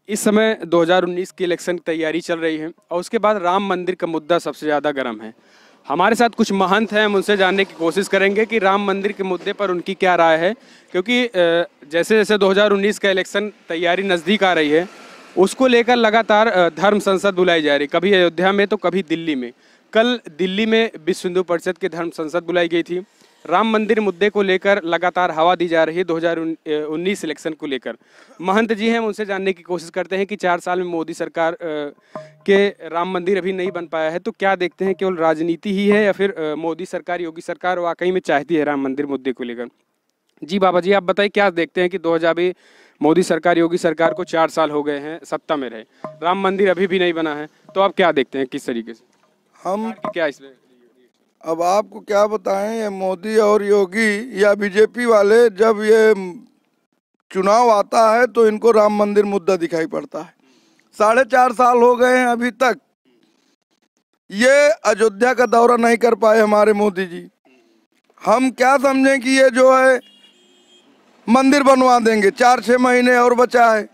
इस समय 2019 की इलेक्शन की तैयारी चल रही है और उसके बाद राम मंदिर का मुद्दा सबसे ज़्यादा गर्म है। हमारे साथ कुछ महंत हैं, हम उनसे जानने की कोशिश करेंगे कि राम मंदिर के मुद्दे पर उनकी क्या राय है, क्योंकि जैसे जैसे 2019 का इलेक्शन तैयारी नज़दीक आ रही है उसको लेकर लगातार धर्म संसद बुलाई जा रही, कभी अयोध्या में तो कभी दिल्ली में। कल दिल्ली में विश्व हिंदू परिषद की धर्म संसद बुलाई गई थी। राम मंदिर मुद्दे को लेकर लगातार हवा दी जा रही है 2019 इलेक्शन को लेकर। महंत जी हैं, उनसे जानने की कोशिश करते हैं कि 4 साल में मोदी सरकार के राम मंदिर अभी नहीं बन पाया है, तो क्या देखते हैं, केवल राजनीति ही है या फिर मोदी सरकार, योगी सरकार वाकई में चाहती है राम मंदिर मुद्दे को लेकर? जी बाबा जी, आप बताइए क्या देखते हैं कि 2000 मोदी सरकार, योगी सरकार को 4 साल हो गए हैं सत्ता में रहे, राम मंदिर अभी भी नहीं बना है, तो आप क्या देखते हैं, किस तरीके से हम क्या इसमें? अब आपको क्या बताएं, ये मोदी और योगी या बीजेपी वाले जब ये चुनाव आता है तो इनको राम मंदिर मुद्दा दिखाई पड़ता है। 4.5 साल हो गए हैं, अभी तक ये अयोध्या का दौरा नहीं कर पाए हमारे मोदी जी। हम क्या समझें कि ये जो है मंदिर बनवा देंगे, 4-6 महीने और बचा है,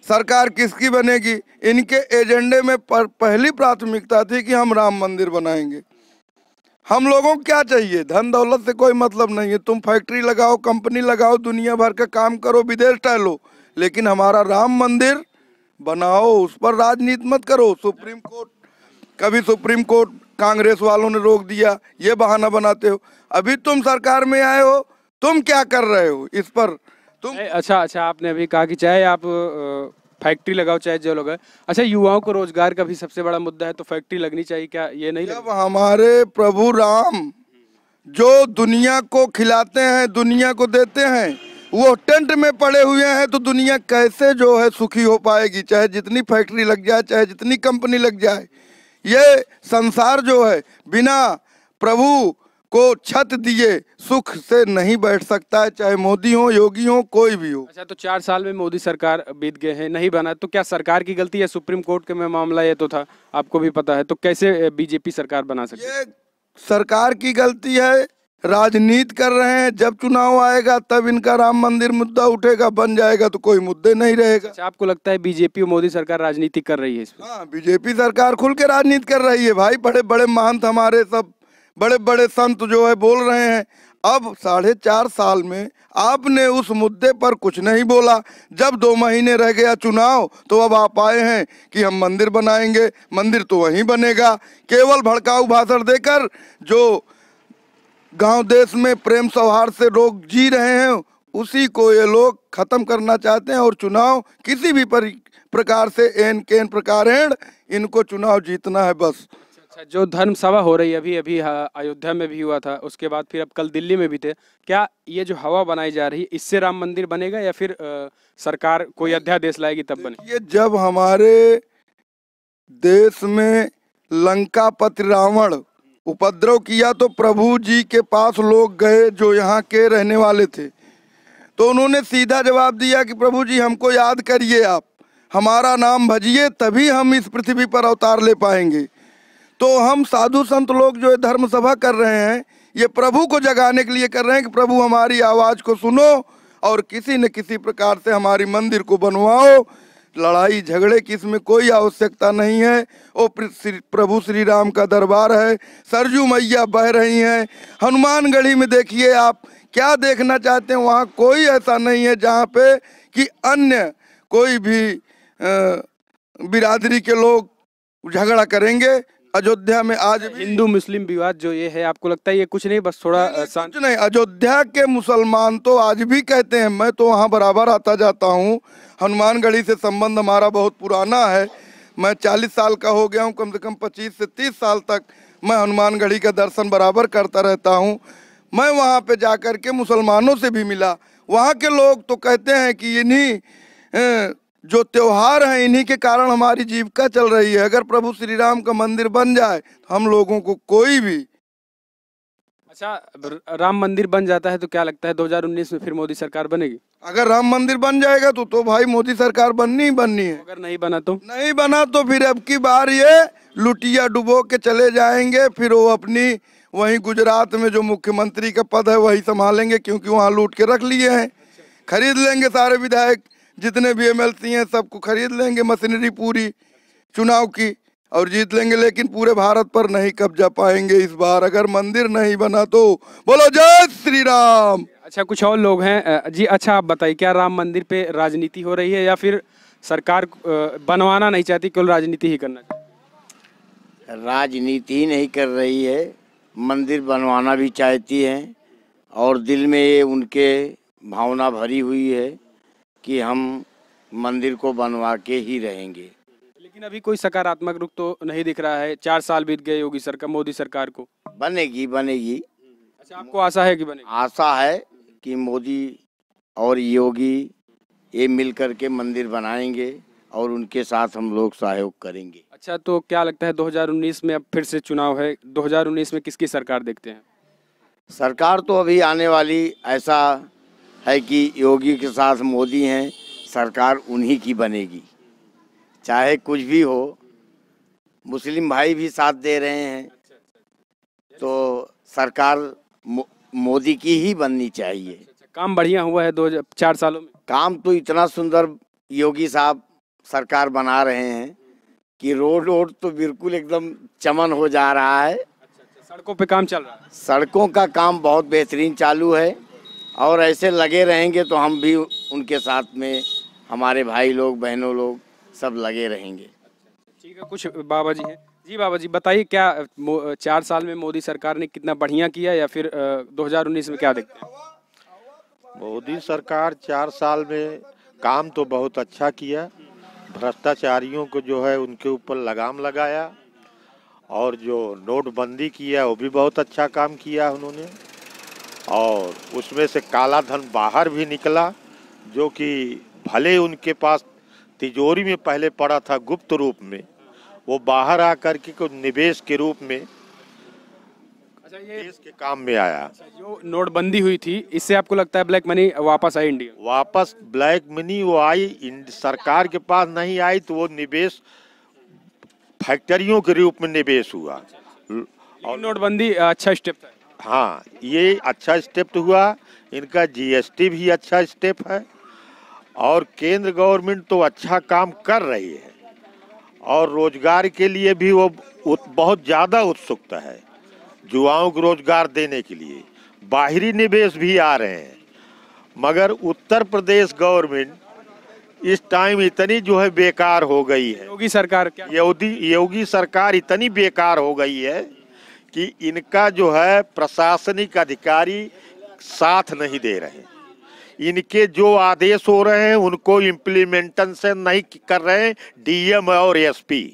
सरकार किसकी बनेगी? इनके एजेंडे में पहली प्राथमिकता थी कि हम राम मंदिर बनाएंगे। हम लोगों को क्या चाहिए? धन दौलत से कोई मतलब नहीं है, तुम फैक्ट्री लगाओ, कंपनी लगाओ, दुनिया भर का काम करो, विदेश टहलो, लेकिन हमारा राम मंदिर बनाओ, उस पर राजनीति मत करो। सुप्रीम कोर्ट, कभी सुप्रीम कोर्ट कांग्रेस वालों ने रोक दिया, ये बहाना बनाते हो। अभी तुम सरकार में आए हो, तुम क्या कर रहे हो इस पर? तुम अच्छा, आपने अभी कहा कि चाहे आप फैक्ट्री लगाओ चाहे जो लगाओ, अच्छा युवाओं को रोजगार का भी सबसे बड़ा मुद्दा है, तो फैक्ट्री लगनी चाहिए, क्या ये नहीं? जब हमारे प्रभु राम जो दुनिया को खिलाते हैं, दुनिया को देते हैं, वो टेंट में पड़े हुए हैं, तो दुनिया कैसे जो है सुखी हो पाएगी? चाहे जितनी फैक्ट्री लग जाए, चाहे जितनी कंपनी लग जाए, ये संसार जो है बिना प्रभु को छत दिए सुख से नहीं बैठ सकता है, चाहे मोदी हो, योगी हो, कोई भी हो। अच्छा, तो 4 साल में मोदी सरकार बीत गए हैं, नहीं बना, तो क्या सरकार की गलती है? सुप्रीम कोर्ट के में मामला ये तो था, आपको भी पता है, तो कैसे बीजेपी सरकार बना सकती है? ये सरकार की गलती है, राजनीति कर रहे हैं। जब चुनाव आएगा तब इनका राम मंदिर मुद्दा उठेगा, बन जाएगा तो कोई मुद्दे नहीं रहेगा। अच्छा, आपको लगता है बीजेपी और मोदी सरकार राजनीति कर रही है इसमें? हाँ, बीजेपी सरकार खुल के राजनीति कर रही है भाई। बड़े बड़े महंत, हमारे सब बड़े बड़े संत जो है बोल रहे हैं। अब 4.5 साल में आपने उस मुद्दे पर कुछ नहीं बोला। जब 2 महीने रह गया चुनाव, तो अब आप आए हैं कि हम मंदिर बनाएंगे। मंदिर तो वहीं बनेगा, केवल भड़काऊ भाषण देकर जो गांव देश में प्रेम सौहार्द से लोग जी रहे हैं, उसी को ये लोग खत्म करना चाहते हैं। और चुनाव किसी भी प्रकार से एन केन प्रकारेण इनको चुनाव जीतना है बस। अच्छा, जो धर्म सभा हो रही है अभी अयोध्या में भी हुआ था, उसके बाद फिर अब कल दिल्ली में भी थे, क्या ये जो हवा बनाई जा रही है इससे राम मंदिर बनेगा या फिर सरकार कोई अध्यादेश लाएगी तब बने? ये जब हमारे देश में लंकापति रावण उपद्रव किया तो प्रभु जी के पास लोग गए जो यहाँ के रहने वाले थे, तो उन्होंने सीधा जवाब दिया कि प्रभु जी हमको याद करिए, आप हमारा नाम भजिए, तभी हम इस पृथ्वी पर अवतार ले पाएंगे। तो हम साधु संत लोग जो धर्म सभा कर रहे हैं, ये प्रभु को जगाने के लिए कर रहे हैं कि प्रभु हमारी आवाज़ को सुनो और किसी न किसी प्रकार से हमारी मंदिर को बनवाओ। लड़ाई झगड़े की इसमें कोई आवश्यकता नहीं है। वो प्रभु श्री राम का दरबार है, सरजू मैया बह रही हैं। हनुमानगढ़ी में देखिए आप, क्या देखना चाहते हैं, वहाँ कोई ऐसा नहीं है जहाँ पे कि अन्य कोई भी बिरादरी के लोग झगड़ा करेंगे। अयोध्या में आज हिंदू मुस्लिम विवाद जो ये है, आपको लगता है ये कुछ नहीं, बस थोड़ा कुछ नहीं। अयोध्या के मुसलमान तो आज भी कहते हैं, मैं तो वहाँ बराबर आता जाता हूँ। हनुमानगढ़ी से संबंध हमारा बहुत पुराना है। मैं 40 साल का हो गया हूँ, कम से कम 25 से 30 साल तक मैं हनुमानगढ़ी का दर्शन बराबर करता रहता हूँ। मैं वहाँ पे जाकर के मुसलमानों से भी मिला। वहाँ के लोग तो कहते हैं कि इन्हीं जो त्योहार हैं, इन्हीं के कारण हमारी जीविका चल रही है। अगर प्रभु श्री राम का मंदिर बन जाए तो हम लोगों को कोई भी। अच्छा, राम मंदिर बन जाता है तो क्या लगता है 2019 में फिर मोदी सरकार बनेगी? अगर राम मंदिर बन जाएगा तो भाई मोदी सरकार बननी ही बननी है। अगर नहीं बना तो? नहीं बना तो फिर अब की बार ये लुटिया डुबो के चले जाएंगे। फिर वो अपनी वहीं गुजरात में जो मुख्यमंत्री का पद है वही संभालेंगे, क्योंकि वहाँ लूट के रख लिए हैं। खरीद लेंगे सारे विधायक, जितने भी एमएलसी हैं सबको खरीद लेंगे, मशीनरी पूरी चुनाव की, और जीत लेंगे। लेकिन पूरे भारत पर नहीं कब्जा पाएंगे इस बार, अगर मंदिर नहीं बना तो। बोलो जय श्री राम। अच्छा, कुछ और लोग हैं जी। अच्छा, आप बताइए, क्या राम मंदिर पे राजनीति हो रही है या फिर सरकार बनवाना नहीं चाहती, केवल राजनीति ही करना चाहती? राजनीति ही नहीं कर रही है, मंदिर बनवाना भी चाहती है और दिल में ये उनके भावना भरी हुई है कि हम मंदिर को बनवा के ही रहेंगे। लेकिन अभी कोई सकारात्मक रुख तो नहीं दिख रहा है। 4 साल बीत गए योगी सरकार, मोदी सरकार को। बनेगी बनेगी। अच्छा, आपको आशा है कि बनेगी? आशा है कि मोदी और योगी ये मिल कर के मंदिर बनाएंगे और उनके साथ हम लोग सहयोग करेंगे। अच्छा, तो क्या लगता है 2019 में अब फिर से चुनाव है, 2019 में किसकी सरकार देखते हैं? सरकार तो अभी आने वाली ऐसा है कि योगी के साथ मोदी हैं, सरकार उन्हीं की बनेगी, चाहे कुछ भी हो। मुस्लिम भाई भी साथ दे रहे हैं, तो सरकार मोदी की ही बननी चाहिए। काम बढ़िया हुआ है 4 सालों में? काम तो इतना सुंदर योगी साहब सरकार बना रहे हैं कि रोड तो बिल्कुल एकदम चमन हो जा रहा है। सड़कों पे काम चल रहा है? सड़कों का काम बहुत बेहतरीन चालू है और ऐसे लगे रहेंगे तो हम भी उनके साथ में, हमारे भाई लोग बहनों लोग सब लगे रहेंगे। ठीक है, कुछ बाबा जी हैं जी। बाबा जी बताइए, क्या 4 साल में मोदी सरकार ने कितना बढ़िया किया या फिर 2019 में क्या देखते हैं? मोदी सरकार 4 साल में काम तो बहुत अच्छा किया। भ्रष्टाचारियों को जो है उनके ऊपर लगाम लगाया और जो नोटबंदी किया वो भी बहुत अच्छा काम किया उन्होंने, और उसमें से काला धन बाहर भी निकला, जो कि भले उनके पास तिजोरी में पहले पड़ा था गुप्त रूप में, वो बाहर आकर के कुछ निवेश के रूप में अच्छा, ये देश के काम में आया। जो नोटबंदी हुई थी, इससे आपको लगता है ब्लैक मनी वापस आई इंडिया? वापस ब्लैक मनी वो आई, सरकार के पास नहीं आई तो वो निवेश फैक्ट्रियों के रूप में निवेश हुआ। और नोटबंदी अच्छा स्टेप था। हाँ, ये अच्छा स्टेप हुआ। इनका जीएसटी भी अच्छा स्टेप है और केंद्र गवर्नमेंट तो अच्छा काम कर रही है और रोजगार के लिए भी वो बहुत ज़्यादा उत्सुकता है। युवाओं को रोजगार देने के लिए बाहरी निवेश भी आ रहे हैं, मगर उत्तर प्रदेश गवर्नमेंट इस टाइम इतनी जो है बेकार हो गई है। योगी सरकार क्या? योगी सरकार इतनी बेकार हो गई है कि इनका जो है प्रशासनिक अधिकारी साथ नहीं दे रहे। इनके जो आदेश हो रहे हैं उनको इम्प्लीमेंटेशन नहीं कर रहे हैं डीएम और एसपी।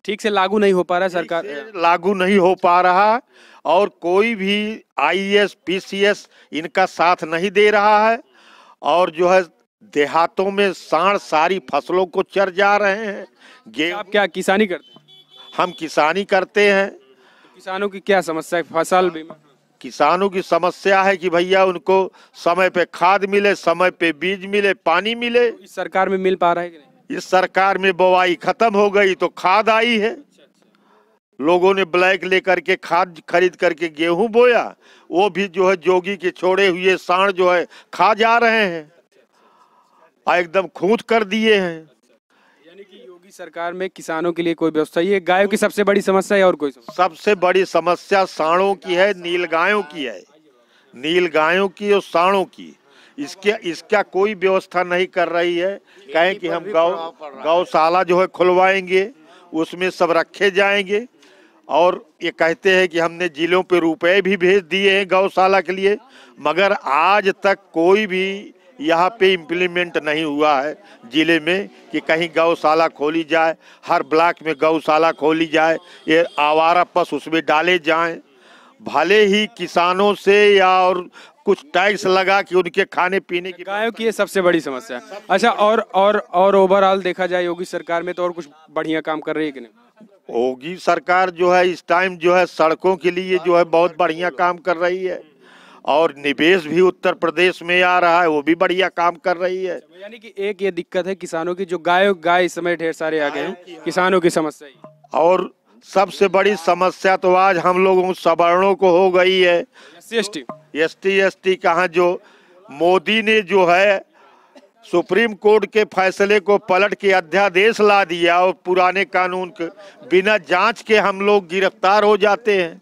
ठीक से लागू नहीं हो पा रहा है, सरकार लागू नहीं हो पा रहा और कोई भी आईएएस पीसीएस इनका साथ नहीं दे रहा है और जो है देहातों में सांड सारी फसलों को चर जा रहे हैं। आप क्या किसानी करते हैं? हम किसानी करते हैं। तो किसानों की क्या समस्या है? फसल बीमा? किसानों की समस्या है कि भैया उनको समय पे खाद मिले, समय पे बीज मिले, पानी मिले। इस सरकार में मिल पा रहा है कि नहीं? इस सरकार में बुवाई खत्म हो गई तो खाद आई है। लोगों ने ब्लैक लेकर के खाद खरीद करके गेहूं बोया, वो भी जो है जोगी के छोड़े हुए सांड जो है खा जा रहे हैं, एकदम खूंट कर दिए हैं। यानी कि योगी सरकार में किसानों के लिए कोई व्यवस्था? ये गायों की सबसे बड़ी समस्या है और कोई समस्या? सबसे बड़ी समस्या सांडों की है, नीलगायों की है, नीलगायों की और सांडों की। इसका कोई व्यवस्था नहीं कर रही है। कहें कि हम गौशाला जो है खुलवाएंगे, उसमें सब रखे जाएंगे और ये कहते हैं कि हमने जिलों पे रुपए भी भेज दिए हैं गौशाला के लिए, मगर आज तक कोई भी यहाँ पे इम्प्लीमेंट नहीं हुआ है जिले में कि कहीं गौशाला खोली जाए, हर ब्लॉक में गौशाला खोली जाए, ये आवारा पशु उसमें डाले जाएं। भले ही किसानों से या और कुछ टैक्स लगा कि उनके खाने पीने की, गायों की ये सबसे बड़ी समस्या है। अच्छा, और ओवरऑल देखा जाए योगी सरकार में तो और कुछ बढ़िया काम कर रही है कि नहीं? योगी सरकार जो है इस टाइम जो है सड़कों के लिए जो है बहुत बढ़िया काम कर रही है और निवेश भी उत्तर प्रदेश में आ रहा है, वो भी बढ़िया काम कर रही है। यानी कि एक ये दिक्कत है किसानों की, जो गाय इस समय ढेर सारे आ गए हैं, किसानों की समस्या ही। और सबसे बड़ी समस्या तो आज हम लोगों सवर्णों को हो गई है। एसटी एसटी कहाँ, जो मोदी ने जो है सुप्रीम कोर्ट के फैसले को पलट के अध्यादेश ला दिया और पुराने कानून के बिना जांच के हम लोग गिरफ्तार हो जाते हैं।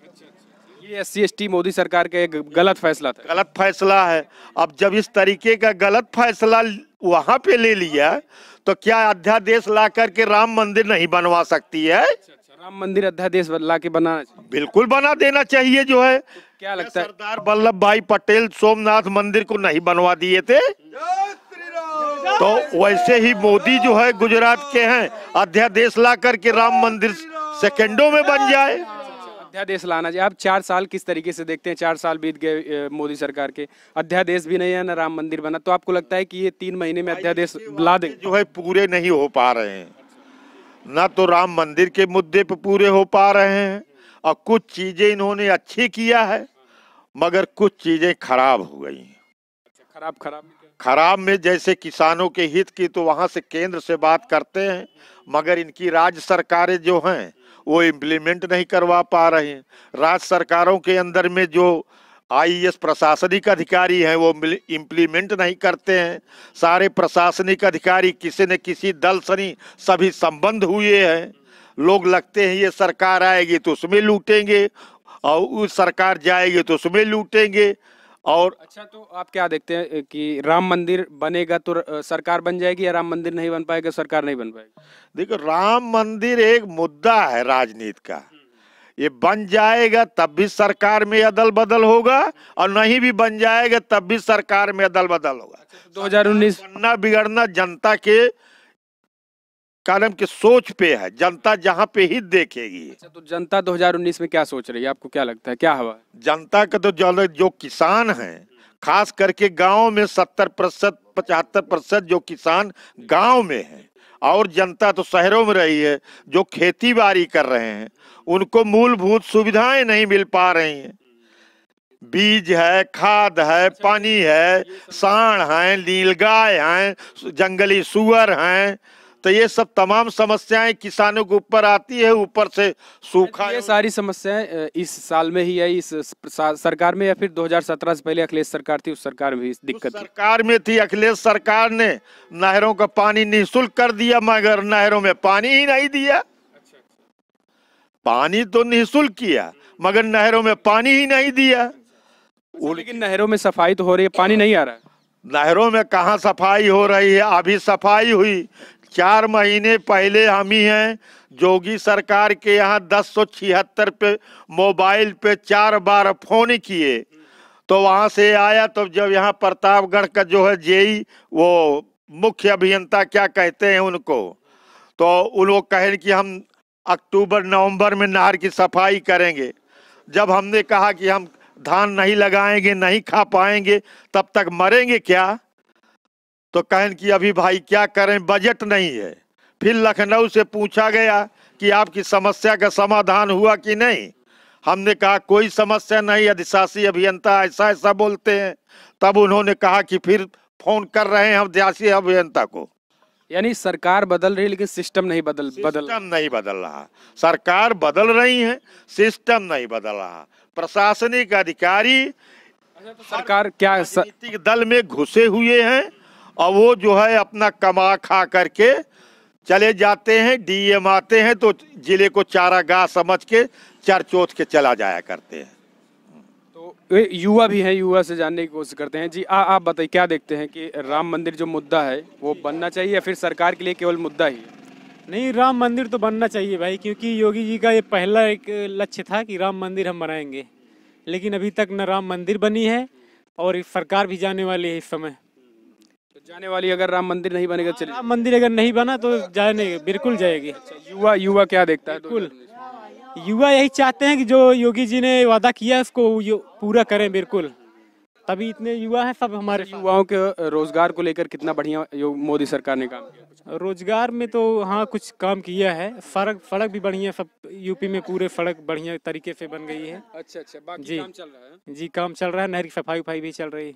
ये SC/ST मोदी सरकार का एक गलत फैसला था। गलत फैसला है। अब जब इस तरीके का गलत फैसला वहां पे ले लिया तो क्या अध्यादेश ला करके राम मंदिर नहीं बनवा सकती है? राम मंदिर अध्यादेश ला के बनाना चाहिए। बिल्कुल बना देना चाहिए। जो है क्या लगता है सरदार वल्लभ भाई पटेल सोमनाथ मंदिर को नहीं बनवा दिए थे? तो वैसे ही मोदी जो है गुजरात के हैं, अध्यादेश ला करके राम मंदिर सेकंडों में बन जाए। अध्यादेश लाना चाहिए। आप 4 साल किस तरीके से देखते हैं? 4 साल बीत गए मोदी सरकार के, अध्यादेश भी नहीं है, ना राम मंदिर बना, तो आपको लगता है कि ये 3 महीने में अध्यादेश ला देंगे? जो है पूरे नहीं हो पा रहे हैं, ना तो राम मंदिर के मुद्दे पे पूरे हो पा रहे हैं, और कुछ चीजें इन्होंने अच्छी किया है मगर कुछ चीजें खराब हो गई हैं। खराब में जैसे किसानों के हित की तो वहां से केंद्र से बात करते हैं, मगर इनकी राज्य सरकारें जो हैं वो इम्प्लीमेंट नहीं करवा पा रही हैं। राज्य सरकारों के अंदर में जो IAS प्रशासनिक अधिकारी हैं वो इम्प्लीमेंट नहीं करते हैं। सारे प्रशासनिक अधिकारी किसी न किसी दल से सभी संबंध हुए हैं। लोग लगते हैं ये सरकार आएगी तो उसमें लूटेंगे और उस सरकार जाएगी तो उसमें लूटेंगे। और अच्छा, तो आप क्या देखते हैं कि राम मंदिर बनेगा तो सरकार बन जाएगी, या राम मंदिर नहीं बन पाएगा सरकार नहीं बन पाएगी? देखो, राम मंदिर एक मुद्दा है राजनीति का। ये बन जाएगा तब भी सरकार में अदल बदल होगा, और नहीं भी बन जाएगा तब भी सरकार में अदल बदल होगा। 2019 बनना बिगड़ना जनता के कदम की सोच पे है, जनता जहाँ पे ही देखेगी। अच्छा, तो जनता 2019 में क्या सोच रही है? आपको क्या लगता है, क्या हवा है? जनता का तो जो किसान हैं, खास करके गांव में 70% 75% जो किसान गांव में हैं, और जनता तो शहरों में रही है, जो खेती बाड़ी कर रहे हैं उनको मूलभूत सुविधाएं नहीं मिल पा रही हैं। बीज है, खाद है, पानी है, सांड है, नीलगाय हैं, जंगली सुअर हैं, तो ये सब तमाम समस्याएं किसानों के ऊपर आती है। ऊपर से सूखा। ये सारी समस्याएं इस साल में ही आई, इस सरकार में, या फिर 2017 से पहले अखिलेश सरकार थी, उस सरकार में भी दिक्कत थी? सरकार में थी। अखिलेश सरकार ने नहरों का पानी निःशुल्क कर दिया, मगर नहरों में पानी ही नहीं दिया। पानी तो निःशुल्क किया मगर नहरों में पानी ही नहीं दिया। लेकिन नहरों में सफाई तो हो रही है, पानी नहीं आ रहा है। नहरों में कहाँ सफाई हो रही है? अभी सफाई हुई 4 महीने पहले हम ही हैं जोगी सरकार के यहाँ 1076 पे मोबाइल पे 4 बार फोन किए तो वहां से आया। तो जब यहाँ प्रतापगढ़ का जो है जेई, वो मुख्य अभियंता क्या कहते हैं उनको, तो उन लोग कहे कि हम अक्टूबर नवंबर में नहर की सफाई करेंगे। जब हमने कहा कि हम धान नहीं लगाएंगे, नहीं खा पाएंगे, तब तक मरेंगे क्या, तो कहें कि अभी भाई क्या करें, बजट नहीं है। फिर लखनऊ से पूछा गया कि आपकी समस्या का समाधान हुआ कि नहीं। हमने कहा कोई समस्या नहीं, अधिशासी अभियंता ऐसा ऐसा बोलते हैं। तब उन्होंने कहा कि फिर फोन कर रहे हैं हम अधिशासी अभियंता को। यानी सरकार बदल रही है लेकिन सिस्टम नहीं बदल नहीं बदल रहा। सरकार बदल रही है, सिस्टम नहीं बदल रहा। प्रशासनिक अधिकारी तो सरकार क्या राजनीतिक दल में घुसे हुए हैं और वो जो है अपना कमा खा करके चले जाते हैं। डीएम आते हैं तो जिले को चारागाह समझ के चर चोथ के चला जाया करते हैं। तो युवा भी हैं, युवा से जानने की कोशिश करते हैं। जी आप बताइए, क्या देखते हैं कि राम मंदिर जो मुद्दा है वो बनना चाहिए या फिर सरकार के लिए केवल मुद्दा ही है? नहीं, राम मंदिर तो बनना चाहिए भाई, क्योंकि योगी जी का ये पहला एक लक्ष्य था कि राम मंदिर हम बनाएंगे, लेकिन अभी तक न राम मंदिर बनी है और सरकार भी जाने वाली है इस समय। तो जाने वाली, अगर राम मंदिर नहीं बनेगा चलिए। राम मंदिर अगर नहीं बना तो जाने बिल्कुल जाएगी। युवा क्या देखता है? बिल्कुल युवा यही चाहते हैं कि जो योगी जी ने वादा किया है उसको पूरा करें, बिल्कुल। तभी इतने युवा हैं सब हमारे। युवाओं के रोजगार को लेकर कितना बढ़िया मोदी सरकार ने काम किया? रोजगार में तो हाँ कुछ काम किया है। सड़क भी बढ़िया, सब यूपी में पूरे सड़क बढ़िया तरीके से बन गई है। अच्छा, बाकी जी काम चल रहा है? जी काम चल रहा है, नहर की सफाई भी चल रही है।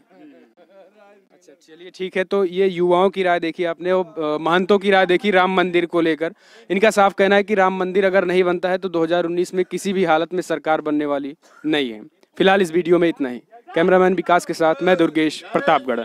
अच्छा, चलिए ठीक है। तो ये युवाओं की राय देखी आपने, वो महंतों की राय देखी राम मंदिर को लेकर। इनका साफ कहना है कि राम मंदिर अगर नहीं बनता है तो 2019 में किसी भी हालत में सरकार बनने वाली नहीं है। फिलहाल इस वीडियो में इतना ही। कैमरामैन विकास के साथ मैं दुर्गेश, प्रतापगढ़।